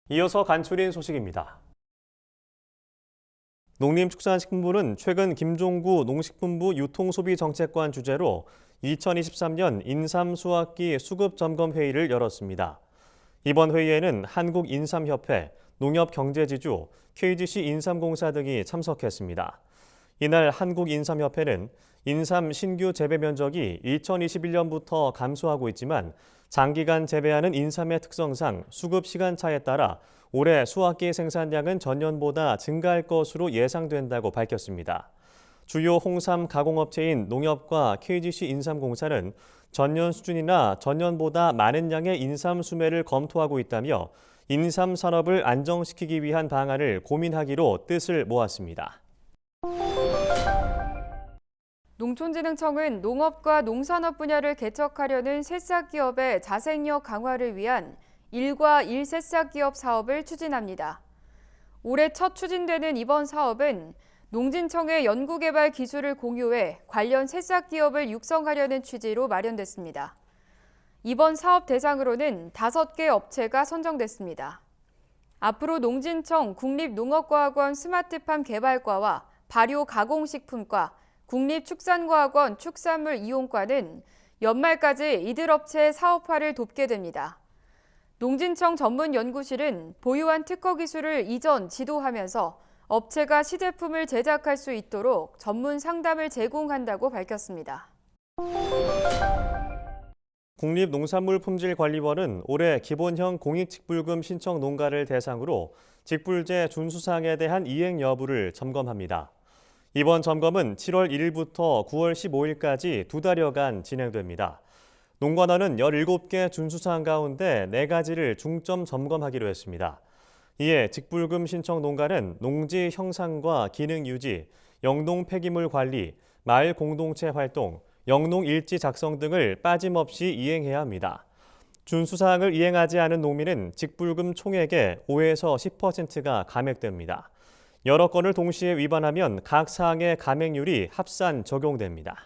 이어서 간추린 소식입니다. 농림축산식품부는 최근 김종구 농식품부 유통소비정책관 주재로 2023년 인삼수확기 수급점검회의를 열었습니다. 이번 회의에는 한국인삼협회, 농협경제지주, KGC 인삼공사 등이 참석했습니다. 이날 한국인삼협회는 인삼 신규 재배 면적이 2021년부터 감소하고 있지만 장기간 재배하는 인삼의 특성상 수급 시간차에 따라 올해 수확기 생산량은 전년보다 증가할 것으로 예상된다고 밝혔습니다. 주요 홍삼 가공업체인 농협과 KGC 인삼공사는 전년 수준이나 전년보다 많은 양의 인삼 수매를 검토하고 있다며 인삼 산업을 안정시키기 위한 방안을 고민하기로 뜻을 모았습니다. 농촌진흥청은 농업과 농산업 분야를 개척하려는 새싹기업의 자생력 강화를 위한 일과 일새싹기업 사업을 추진합니다. 올해 첫 추진되는 이번 사업은 농진청의 연구개발 기술을 공유해 관련 새싹기업을 육성하려는 취지로 마련됐습니다. 이번 사업 대상으로는 5개 업체가 선정됐습니다. 앞으로 농진청 국립농업과학원 스마트팜 개발과와 발효가공식품과 국립축산과학원 축산물 이용과는 연말까지 이들 업체의 사업화를 돕게 됩니다. 농진청 전문연구실은 보유한 특허 기술을 이전 지도하면서 업체가 시제품을 제작할 수 있도록 전문 상담을 제공한다고 밝혔습니다. 국립농산물품질관리원은 올해 기본형 공익직불금 신청 농가를 대상으로 직불제 준수사항에 대한 이행 여부를 점검합니다. 이번 점검은 7월 1일부터 9월 15일까지 2달여간 진행됩니다. 농관원은 17개 준수사항 가운데 4가지를 중점 점검하기로 했습니다. 이에 직불금 신청 농가는 농지 형상과 기능 유지, 영농 폐기물 관리, 마을 공동체 활동, 영농 일지 작성 등을 빠짐없이 이행해야 합니다. 준수사항을 이행하지 않은 농민은 직불금 총액의 5에서 10%가 감액됩니다. 여러 건을 동시에 위반하면 각 사항의 감액률이 합산 적용됩니다.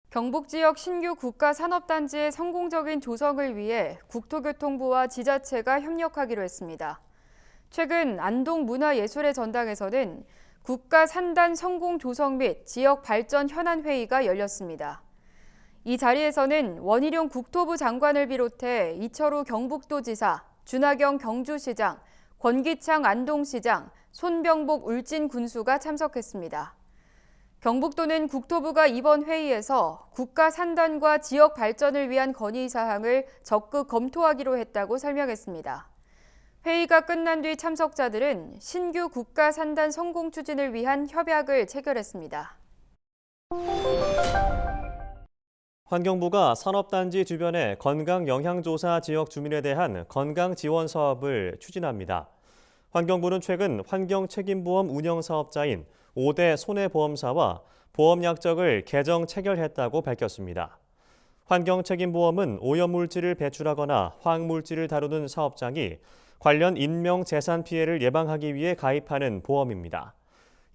경북 지역 신규 국가산업단지의 성공적인 조성을 위해 국토교통부와 지자체가 협력하기로 했습니다. 최근 안동문화예술의 전당에서는 국가산단 성공 조성 및 지역 발전 현안 회의가 열렸습니다. 이 자리에서는 원희룡 국토부 장관을 비롯해 이철우 경북도지사, 준하경 경주시장, 권기창 안동시장, 손병복 울진군수가 참석했습니다. 경북도는 국토부가 이번 회의에서 국가 산단과 지역 발전을 위한 건의사항을 적극 검토하기로 했다고 설명했습니다. 회의가 끝난 뒤 참석자들은 신규 국가 산단 성공 추진을 위한 협약을 체결했습니다. 환경부가 산업단지 주변의 건강영향조사 지역 주민에 대한 건강 지원 사업을 추진합니다. 환경부는 최근 환경책임보험 운영사업자인 5대 손해보험사와 보험약정을 개정 체결했다고 밝혔습니다. 환경책임보험은 오염물질을 배출하거나 화학물질을 다루는 사업장이 관련 인명 재산 피해를 예방하기 위해 가입하는 보험입니다.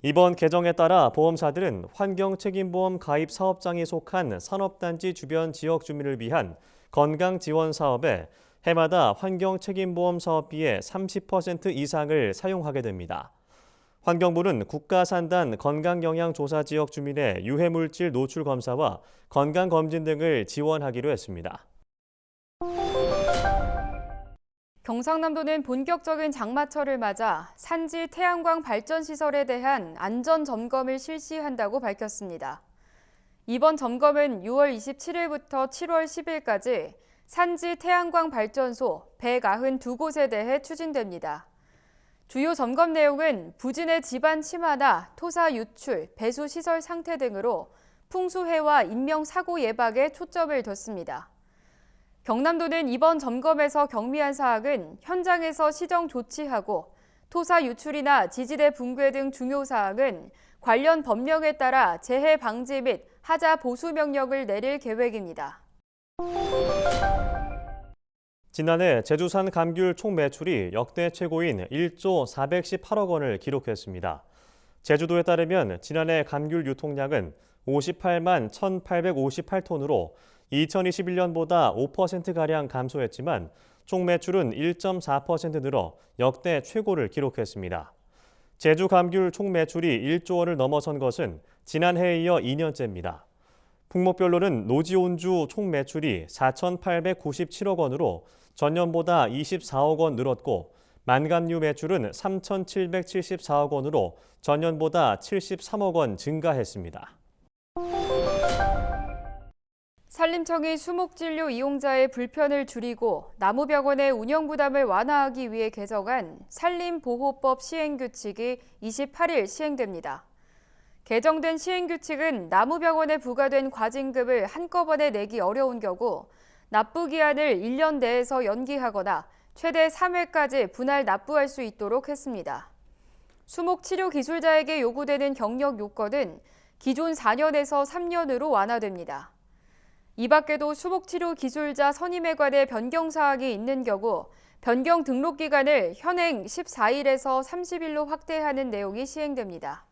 이번 개정에 따라 보험사들은 환경책임보험 가입 사업장이 속한 산업단지 주변 지역 주민을 위한 건강지원 사업에 해마다 환경책임보험 사업비의 30% 이상을 사용하게 됩니다. 환경부는 국가산단 건강영향조사 지역 주민의 유해물질 노출 검사와 건강검진 등을 지원하기로 했습니다. 경상남도는 본격적인 장마철을 맞아 산지 태양광 발전 시설에 대한 안전 점검을 실시한다고 밝혔습니다. 이번 점검은 6월 27일부터 7월 10일까지 산지 태양광 발전소 192곳에 대해 추진됩니다. 주요 점검 내용은 부진의 지반 침하나 토사 유출, 배수 시설 상태 등으로 풍수해와 인명사고 예방에 초점을 뒀습니다. 경남도는 이번 점검에서 경미한 사항은 현장에서 시정 조치하고 토사 유출이나 지지대 붕괴 등 중요 사항은 관련 법령에 따라 재해 방지 및 하자 보수 명령을 내릴 계획입니다. 지난해 제주산 감귤 총 매출이 역대 최고인 1조 418억 원을 기록했습니다. 제주도에 따르면 지난해 감귤 유통량은 58만 1,858톤으로 2021년보다 5%가량 감소했지만 총 매출은 1.4% 늘어 역대 최고를 기록했습니다. 제주 감귤 총 매출이 1조 원을 넘어선 것은 지난해에 이어 2년째입니다. 품목별로는 노지온주 총 매출이 4,897억 원으로 전년보다 24억 원 늘었고 만감류 매출은 3,774억 원으로 전년보다 73억 원 증가했습니다. 산림청이 수목진료 이용자의 불편을 줄이고 나무병원의 운영 부담을 완화하기 위해 개정한 산림보호법 시행규칙이 28일 시행됩니다. 개정된 시행규칙은 나무병원에 부과된 과징금을 한꺼번에 내기 어려운 경우 납부 기한을 1년 내에서 연기하거나 최대 3회까지 분할 납부할 수 있도록 했습니다. 수목치료 기술자에게 요구되는 경력 요건은 기존 4년에서 3년으로 완화됩니다. 이 밖에도 수목치료 기술자 선임에 관해 변경 사항이 있는 경우 변경 등록 기간을 현행 14일에서 30일로 확대하는 내용이 시행됩니다.